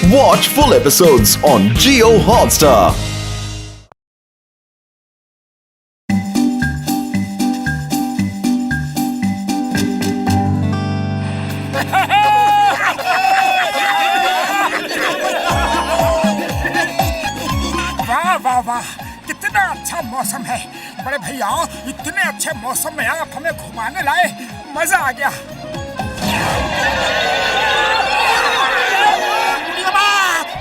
Watch full episodes on Jio Hotstar. वाह वाह वाह, कितना अच्छा मौसम है। बड़े भैया, इतने अच्छे मौसम में आप हमें घुमाने लाए, मजा आ गया।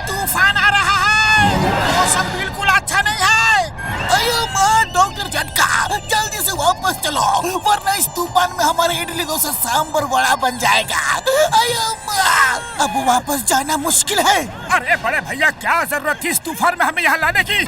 तूफान आ रहा है, मौसम बिल्कुल अच्छा नहीं है। अयो माँ, डॉक्टर झटका, जल्दी से वापस चलो, वरना इस तूफान में हमारे इडली डोसा सांभर वड़ा बन जाएगा। अयो माँ, अब वापस जाना मुश्किल है। अरे बड़े भैया, क्या जरूरत थी इस तूफान में हमें यहाँ लाने की?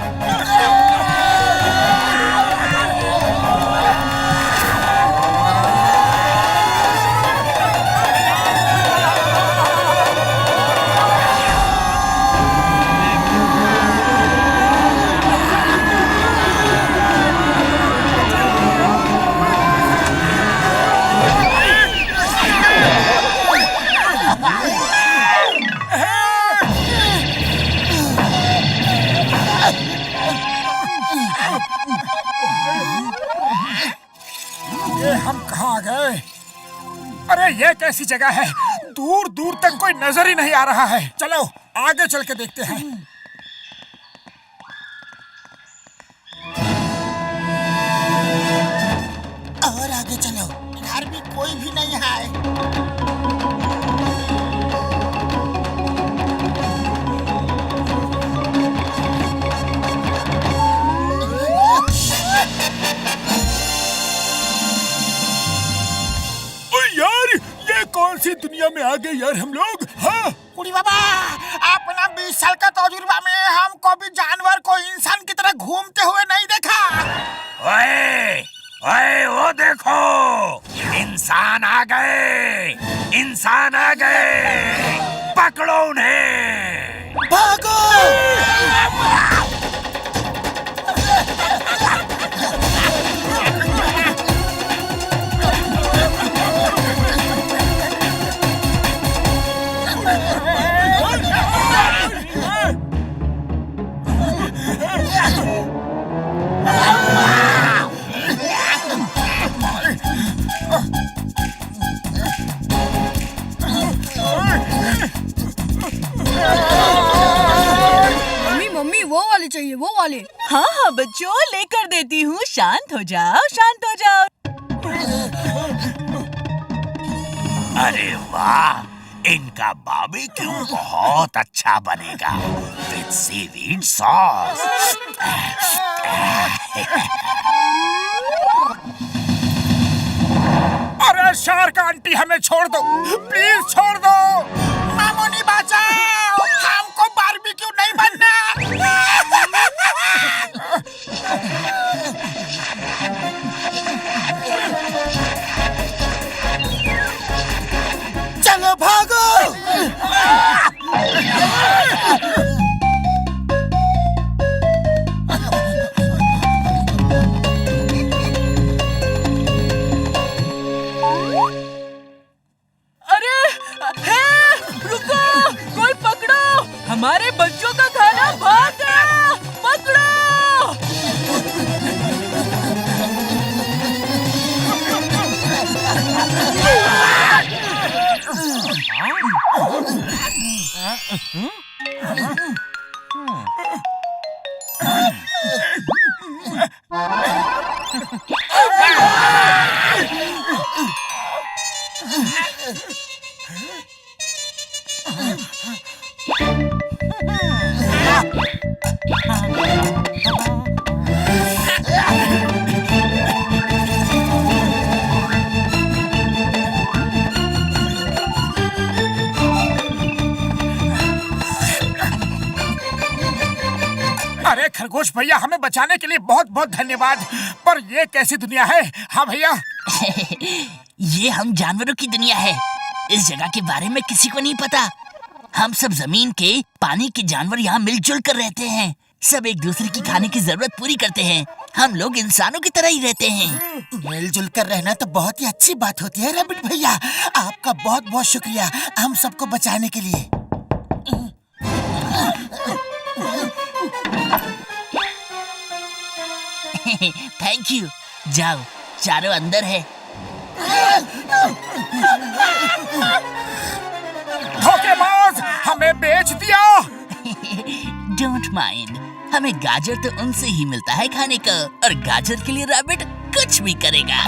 ये हम कहाँ आ गए? अरे ये कैसी जगह है? दूर दूर तक कोई नजर ही नहीं आ रहा है। चलो आगे चल के देखते हैं। और आगे चलो, इधर भी कोई भी नहीं है। यार, ये कौन सी दुनिया में आ गए यार हम लोग? हाँ? कुड़ी बाबा, अपना 20 साल का तजुर्बा में हमको भी जानवर को इंसान की तरह घूमते हुए नहीं देखा। ओए, ओए, वो देखो, इंसान आ गए, इंसान आ गए, पकड़ो उन्हें। भागो! मम्मी वो वाली चाहिए, वो वाली। हाँ हाँ बच्चों, लेकर देती हूँ। शांत हो जाओ, शांत हो जाओ। अरे वाह, इनका बारबेक्यू बहुत अच्छा बनेगा विद सीवीड सॉस। अरे शार्क आंटी, हमें छोड़ दो, प्लीज छोड़ दो। मामूनी बचाओ, हमको बारबेक्यू नहीं बनना। चलो भागो! अरे हे, रुको, कोई पकड़ो, हमारे बच्चों का खाना भाग गया, पकड़ो। अरे खरगोश भैया, हमें बचाने के लिए बहुत बहुत धन्यवाद। पर ये कैसी दुनिया है? हाँ भैया। ये हम जानवरों की दुनिया है। इस जगह के बारे में किसी को नहीं पता। हम सब जमीन के पानी के जानवर यहाँ मिलजुल कर रहते हैं। सब एक दूसरे की खाने की जरूरत पूरी करते हैं। हम लोग इंसानों की तरह ही रहते हैं। मिलजुल कर रहना तो बहुत ही अच्छी बात होती है रैबिट भैया। आपका बहुत बहुत शुक्रिया हम सबको बचाने के लिए। Thank you. जाओ, चारों अंदर है। धोखेबाज, हमें बेच दिया। डोंट माइंड, हमें गाजर तो उनसे ही मिलता है खाने का, और गाजर के लिए रैबिट कुछ भी करेगा।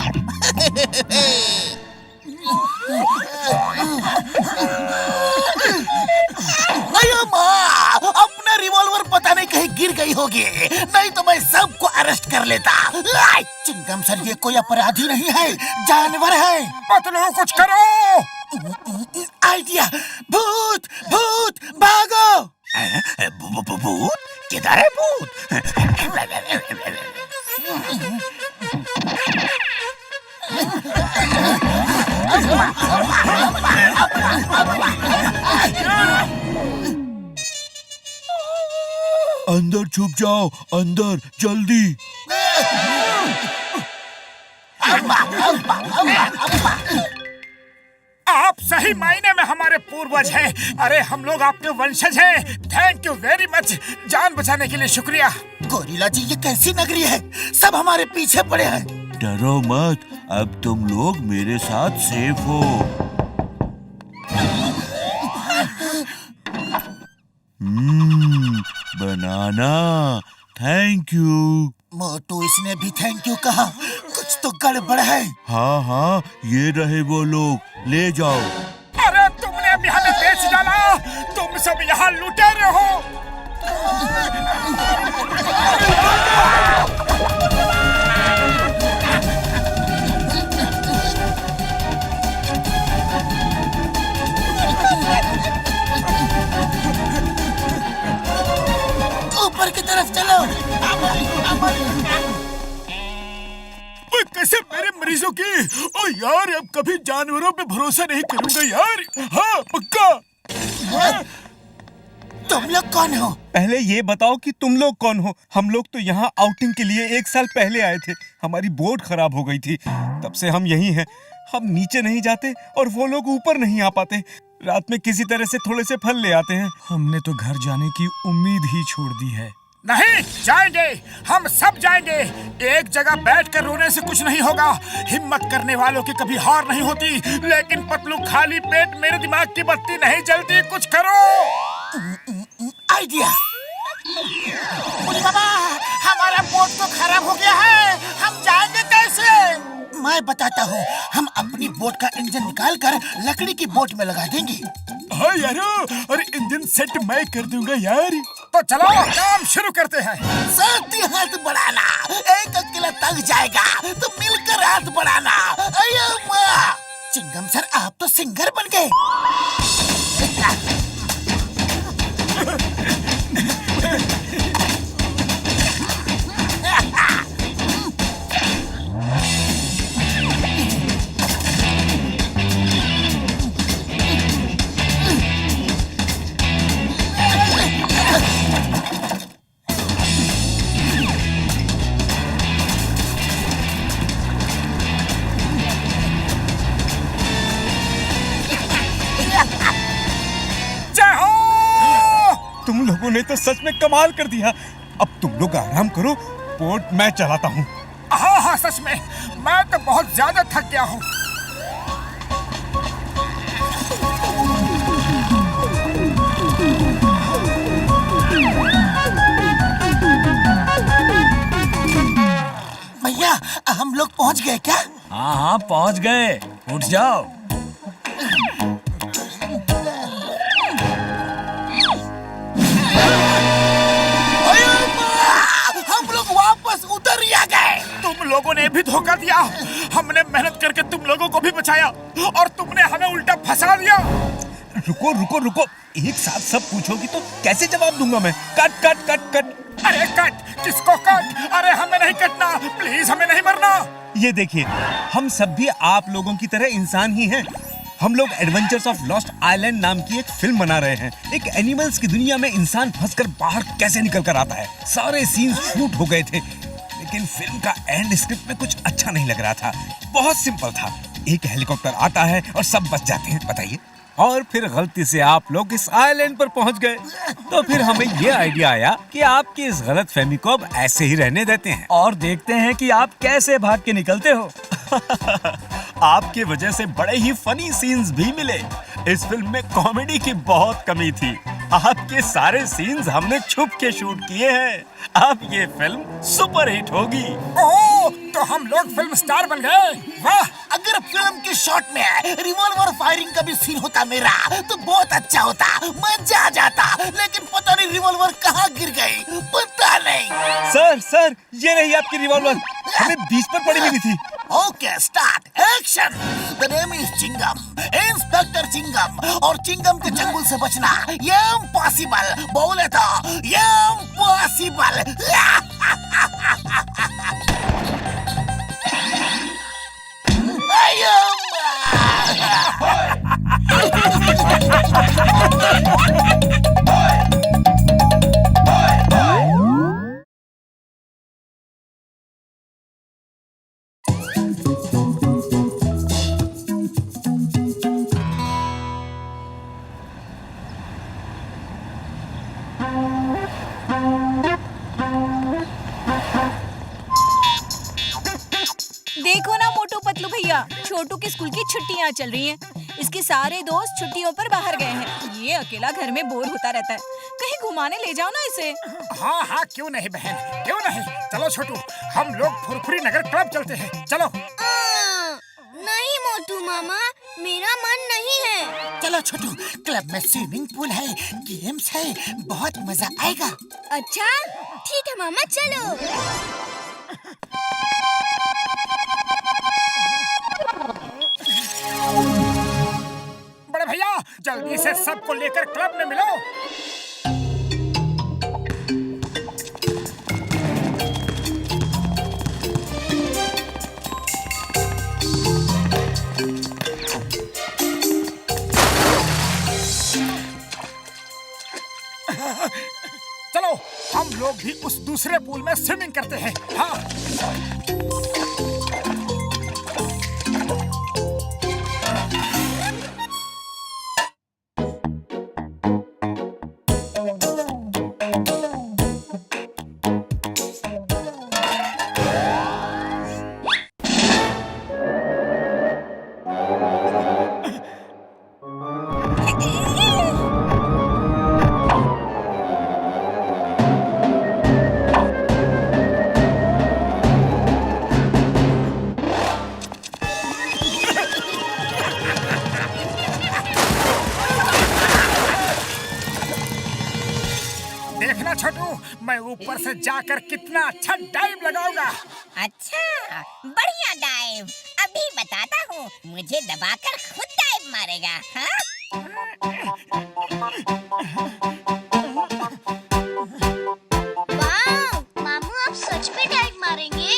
अयो माँ, अपना रिवॉल्वर पता नहीं कहीं गिर गई होगी, नहीं तो मैं सबको अरेस्ट कर लेता। चिंगम सर, ये कोई अपराधी नहीं है, जानवर है। पतलू, कुछ करो। आइडिया, भूत भूत भागो। भूत? किधर है भूत? अंदर छुप जाओ, अंदर जल्दी। आप सही मायने में हमारे पूर्वज हैं। अरे हम लोग आपके वंशज हैं। थैंक यू वेरी मच, जान बचाने के लिए शुक्रिया। गोरिल्ला जी, ये कैसी नगरी है? सब हमारे पीछे पड़े हैं। डरो मत, अब तुम लोग मेरे साथ सेफ हो। बनाना, थैंक यू। मोटू, इसने भी थैंक यू कहा, कुछ तो गड़बड़ है। हाँ हाँ, ये रहे वो लोग, ले जाओ। अरे तुमने अभी हमें बेच डाला, तुम सब यहाँ लुटेरे हो। ऊपर की तरफ चलो। कैसे मेरे मरीजों की? ओ यार, अब कभी जानवरों पे भरोसा नहीं करूंगा यार। हाँ पक्का। तुम लोग कौन हो? पहले ये बताओ कि तुम लोग कौन हो। हम लोग तो यहाँ आउटिंग के लिए 1 साल पहले आए थे। हमारी बोट खराब हो गई थी, तब से हम यहीं हैं। हम नीचे नहीं जाते और वो लोग ऊपर नहीं आ पाते। रात में किसी तरह से थोड़े से फल ले आते हैं। हमने तो घर जाने की उम्मीद ही छोड़ दी है। नहीं जाएंगे, हम सब जाएंगे। एक जगह बैठकर रोने से कुछ नहीं होगा। हिम्मत करने वालों की कभी हार नहीं होती। लेकिन पतलू, खाली पेट मेरे दिमाग की बत्ती नहीं जलती, कुछ करो। आइडिया। बाबा, हमारा बोट तो खराब हो गया है, हम जाएंगे कैसे? मैं बताता हूँ, हम अपनी बोट का इंजन निकाल कर लकड़ी की बोट में लगा देंगे। हाँ यारो, और इंजन सेट मैं कर दूंगा यार। तो चलो काम शुरू करते हैं। साथ ही हाथ बढ़ाना, एक अकेला थक जाएगा तो मिलकर हाथ बढ़ाना। अयो माँ, चिंगम सर, आप तो सिंगर बन गए। तुम लोगों ने तो सच में कमाल कर दिया। अब तुम लोग आराम करो, बोट मैं चलाता हूँ। हाँ हाँ, सच में मैं तो बहुत ज्यादा थक गया हूँ। भैया, हम लोग पहुँच गए क्या? हाँ हाँ, पहुँच गए। उठ जाओ। तुम लोगों ने भी धोखा दिया। हमने मेहनत करके तुम लोगों को भी बचाया और तुमने हमें उल्टा फंसा दिया। रुको रुको रुको, एक साथ सब पूछोगी तो कैसे जवाब दूंगा मैं? Cut cut cut cut. अरे कट, किसको कट? अरे हमें नहीं कटना, प्लीज हमें नहीं मरना। ये देखिए, हम सब भी आप लोगों की तरह इंसान ही हैं। हम लोग एडवेंचर्स ऑफ लॉस्ट आइलैंड नाम की एक फिल्म बना रहे हैं। एक एनिमल्स की दुनिया में इंसान फंसकर बाहर कैसे निकल कर आता है। सारे सीन शूट हो गए थे, लेकिन फिल्म का एंड स्क्रिप्ट में कुछ अच्छा नहीं लग रहा था। बहुत सिंपल था, एक हेलीकॉप्टर आता है और सब बच जाते हैं। बताइए, और फिर गलती से आप लोग इस आइलैंड पर पहुंच गए। तो फिर हमें ये आइडिया आया कि आपकी इस गलतफहमी को अब ऐसे ही रहने देते हैं और देखते हैं कि आप कैसे भाग के निकलते हो। आपकी वजह से बड़े ही फनी सीन्स भी मिले। इस फिल्म में कॉमेडी की बहुत कमी थी। आपके सारे सीन्स हमने छुप के शूट किए हैं। अब ये फिल्म सुपर हिट होगी। ओह, तो हम लोग फिल्म स्टार बन गए। वाह! अगर फिल्म के शॉट में रिवॉल्वर फायरिंग का भी सीन होता मेरा तो बहुत अच्छा होता, मजा आ जाता। लेकिन पता नहीं रिवॉल्वर कहाँ गिर गई, पता नहीं। सर ये रही आपकी रिवॉल्वर, हमें बीच पर पड़ी मिली थी। Okay, start action. The name is Chingam, inspector Chingam. और चिंगम के चंगुल से बचना ये इम्पॉसिबल। बोले तो ये इम्पॉसिबल। देखो ना मोटू पतलू भैया, छोटू की स्कूल की छुट्टियां चल रही हैं। इसके सारे दोस्त छुट्टियों पर बाहर गए हैं। ये अकेला घर में बोर होता रहता है। कहीं घुमाने ले जाओ ना इसे। हाँ हाँ, क्यों नहीं बहन, क्यों नहीं। चलो छोटू, हम लोग फुरफुरी नगर क्लब चलते हैं। चलो। नहीं मोटू मामा, मेरा मन नहीं है। चलो छोटू, क्लब में स्विमिंग पूल है, गेम्स है, बहुत मजा आएगा। अच्छा ठीक है मामा, चलो। बड़े भैया, जल्दी से सबको लेकर क्लब में मिलो। चलो, हम लोग भी उस दूसरे पूल में स्विमिंग करते हैं। हाँ। देखना छोटू, मैं ऊपर से जाकर कितना अच्छा डाइव लगाऊंगा। अच्छा, बढ़िया डाइव। अभी बताता हूँ, मुझे दबाकर खुद डाइव मारेगा। वाह, मामू आप सच में डाइव मारेंगे?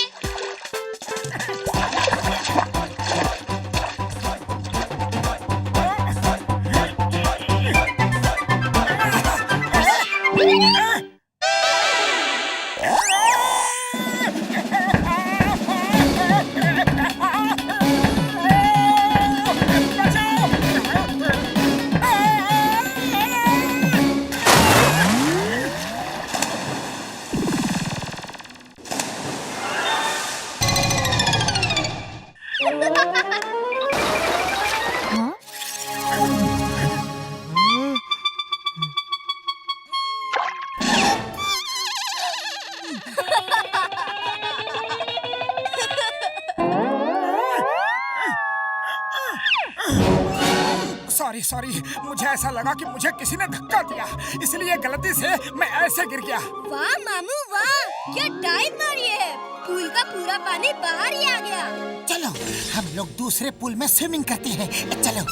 सॉरी, मुझे ऐसा लगा कि मुझे किसी ने धक्का दिया, इसलिए गलती से मैं ऐसे गिर गया। वाह मामू वाह, क्या डाइव मारी है। पूल का पूरा पानी बाहर ही आ गया। चलो, हम लोग दूसरे पूल में स्विमिंग करते हैं। चलो।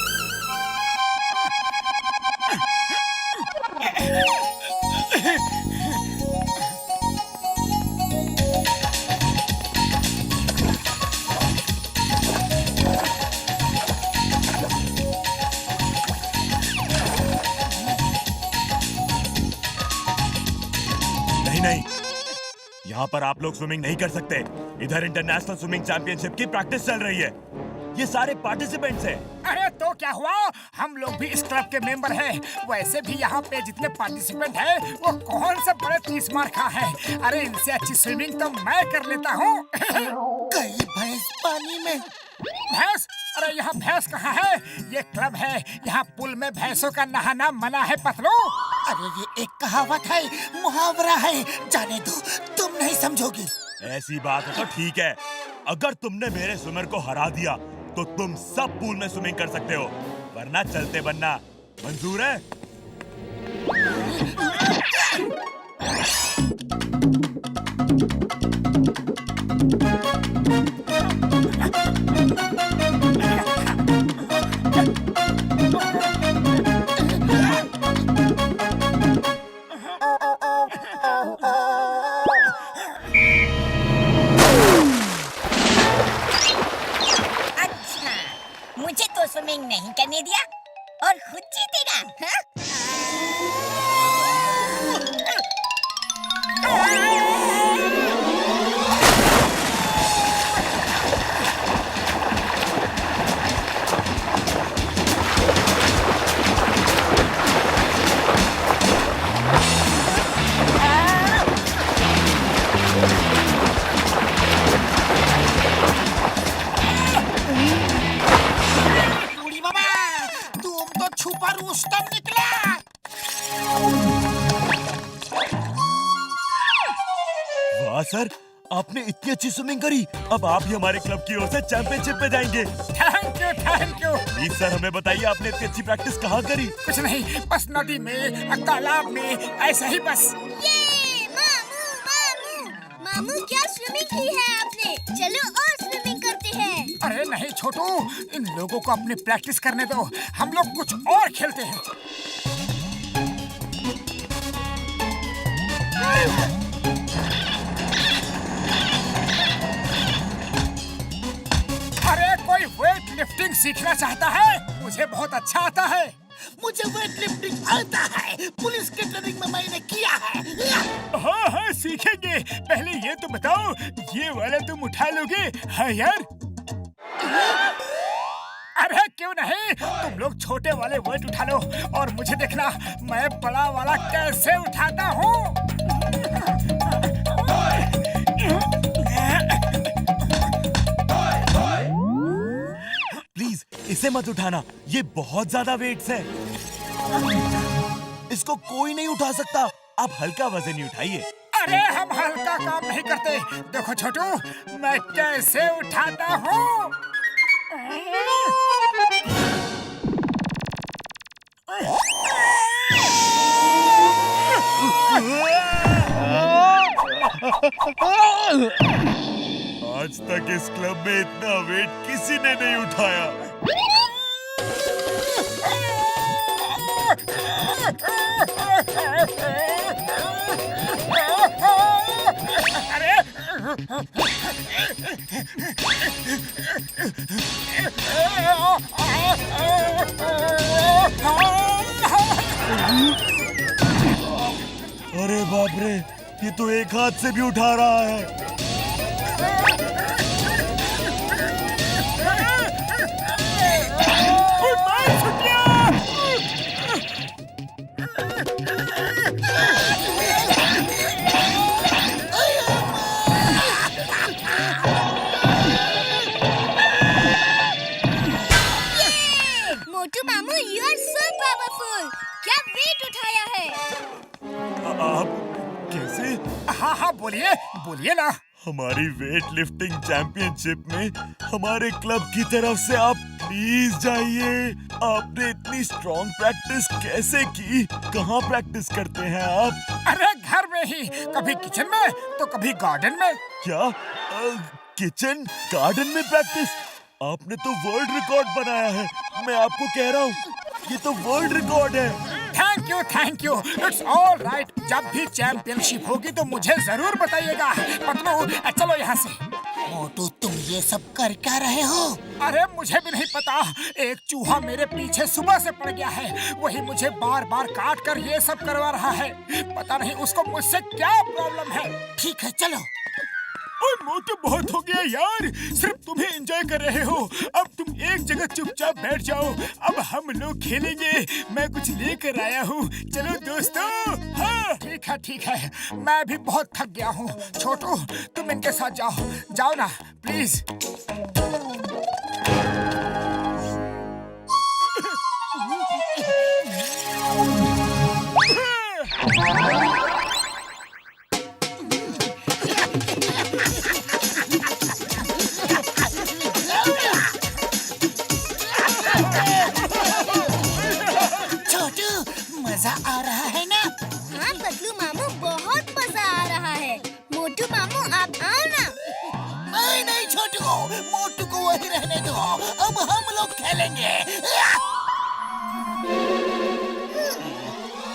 नहीं, यहाँ पर आप लोग स्विमिंग नहीं कर सकते। इधर इंटरनेशनल स्विमिंग चैंपियनशिप की प्रैक्टिस चल रही है। ये सारे पार्टिसिपेंट्स हैं। अरे तो क्या हुआ, हम लोग भी इस क्लब के मेंबर हैं। वैसे भी यहाँ पे जितने पार्टिसिपेंट हैं वो कौन से बड़े 30 मार खा है। अरे इनसे अच्छी स्विमिंग तो मैं कर लेता हूँ। गई भैंस पानी में। भैंस? अरे यहाँ भैंस कहाँ है? ये क्लब है, यहाँ पुल में भैंसों का नहाना मना है पतलू। अरे ये एक कहावत है, मुहावरा है, जाने दो, तुम नहीं समझोगी। ऐसी बात है तो ठीक है, अगर तुमने मेरे स्विमर को हरा दिया तो तुम सब पूल में स्विमिंग कर सकते हो, वरना चलते बनना। मंजूर है? अच्छा, मुझे तो स्विमिंग नहीं करने दिया और खुद जीतेगा, हाँ? बूढ़ी मामा, तुम तो छुपा रुस्तम निकला। वाह सर, आपने इतनी अच्छी स्विमिंग करी। अब आप ही हमारे क्लब की ओर से चैंपियनशिप में जाएंगे। Thank you, thank you. Please sir, हमें बताइए आपने इतनी अच्छी प्रैक्टिस कहाँ करी? कुछ नहीं, बस नदी में, तालाब में, ऐसा ही बस। ये मामू क्या स्विमिंग की है आपने? चलो और स्विमिंग करते हैं। अरे नहीं छोटू, इन लोगों को अपनी प्रैक्टिस करने दो, हम लोग कुछ और खेलते हैं। अरे कोई वेट लिफ्टिंग सीखना चाहता है? मुझे बहुत अच्छा आता है। मुझे वेट लिफ्टिंग आता है, पुलिस की ट्रेनिंग में मैंने किया है। हाँ हाँ सीखेंगे, पहले ये तो बताओ, ये वाला तुम उठा लोगे? हाँ यार। अरे क्यों नहीं, तुम लोग छोटे वाले वेट उठा लो और मुझे देखना मैं बड़ा वाला कैसे उठाता हूँ। प्लीज इसे मत उठाना, ये बहुत ज्यादा वेट्स है। इसको कोई नहीं उठा सकता, आप हल्का वजन ही उठाइए। अरे हम हल्का काम नहीं करते, देखो छोटू मैं कैसे उठाता हूँ। आज तक इस क्लब में इतना वेट किसी ने नहीं उठाया। अरे बाप रे, ये तो एक हाथ से भी उठा रहा है। मोटू मामू, यू आर सो पावरफुल। क्या वेट उठाया है? आप कैसे? हाँ हाँ बोलिए बोलिए ना। हमारी वेट लिफ्टिंग चैंपियनशिप में हमारे क्लब की तरफ से आप प्लीज जाइए। आपने इतनी स्ट्रॉन्ग प्रैक्टिस कैसे की? कहाँ प्रैक्टिस करते हैं आप? अरे घर में ही, कभी किचन में तो कभी गार्डन में। क्या किचन गार्डन में प्रैक्टिस? आपने तो वर्ल्ड रिकॉर्ड बनाया है। मैं आपको कह रहा हूँ, ये तो वर्ल्ड रिकॉर्ड है। Thank you, it's all right. जब भी चैंपियनशिप होगी तो मुझे जरूर बताइएगा। पतलू चलो यहाँ से। मोटू तुम ये सब कर क्या रहे हो? अरे मुझे भी नहीं पता, एक चूहा मेरे पीछे सुबह से पड़ गया है, वही मुझे बार बार काट कर ये सब करवा रहा है। पता नहीं उसको मुझसे क्या प्रॉब्लम है। ठीक है चलो। ओए मोटू बहुत हो गया यार, सिर्फ तुम्हें एंजॉय कर रहे हो। अब तुम एक जगह चुपचाप बैठ जाओ, अब हम लोग खेलेंगे। मैं कुछ लेकर आया हूँ, चलो दोस्तों। हाँ ठीक है, मैं भी बहुत थक गया हूँ। छोटू तुम इनके साथ जाओ ना प्लीज। मजा आ रहा है ना? हाँ पतलू मामू, बहुत मजा आ रहा है। मोटू मामू आप आओ ना। नहीं छोटू, मोटू को वही रहने दो, अब हम लोग खेलेंगे।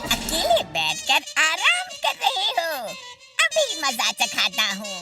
अकेले बैठकर आराम कर रहे हो, अभी मजा चखाता हूँ।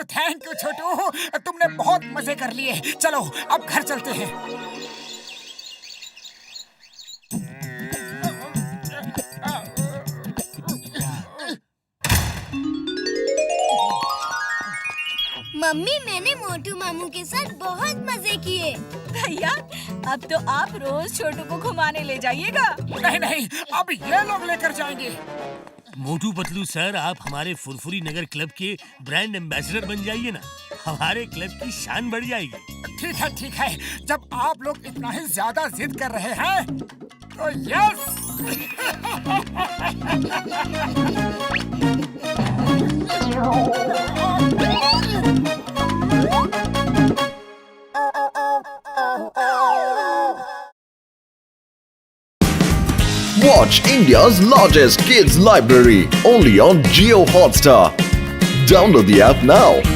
थैंक यू छोटू, तुमने बहुत मजे कर लिए। चलो अब घर चलते हैं। मम्मी, मैंने मोटू मामू के साथ बहुत मजे किए। भैया अब तो आप रोज छोटू को घुमाने ले जाइएगा। नहीं, अब ये लोग लेकर जाएंगे। मोटू पतलू सर, आप हमारे फुरफुरी नगर क्लब के ब्रांड एम्बेसडर बन जाइए ना, हमारे क्लब की शान बढ़ जाएगी। ठीक है, जब आप लोग इतना ही ज्यादा जिद कर रहे हैं तो yes. Watch India's largest kids library only on Jio Hotstar. Download the app now.